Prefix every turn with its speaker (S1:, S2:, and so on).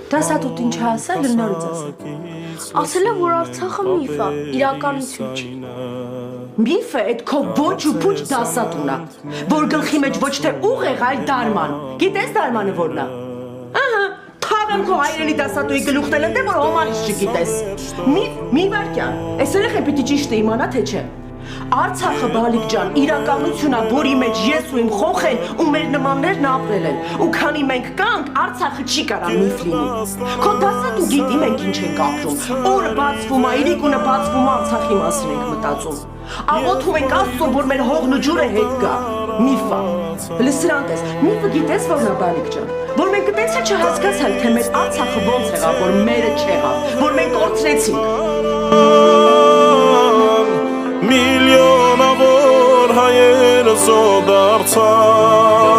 S1: Դասատուտ ինչ ասել, նորից ասել։ Ասել է, որ Արցախը միֆ է, իրականություն չի։ Միֆը այդ քո ոչ ու փուչ դասատուն է, որ գլխի մեջ ոչ թե ուղեղ, այլ դարման։ Գիտես դարմանը որն է։ Ահա, թաղեմ քո հայրենի դասատուի գլուխն ընդ է, որ ոմանից չգիտես։ Մի վարքյան, այս երեխան պիտի ճիշտը իմանա, թե չէ։ Արցախը բալիկ ջան, իրականություն է, որի մեջ ես ու իմ խոխեն ու մեր նմաններն ապրել են։ Ու քանի մենք կանք, Արցախը չի կարա միֆ լինի։ Քո դասատու գիտի մենք ինչ ենք ապրում։ Օրը բացվում է, իրիկունը բացվում է, Արցախի մասին ենք մտածում։ Աղոթում ենք Աստծուն, որ մեր հողն ու ջուրը հետ գա։ Միֆ է։ Հələ սրանք ես, միֆը գիտես որն է բալիկ ջան։ Որ մենք այդպես չհասկացալ, թե մեր Արցախը ոնց եղավ, որ մերը չեղավ, որ մենք կորցրեցինք։
S2: Միլիոնավոր հայերը զոհ դարձան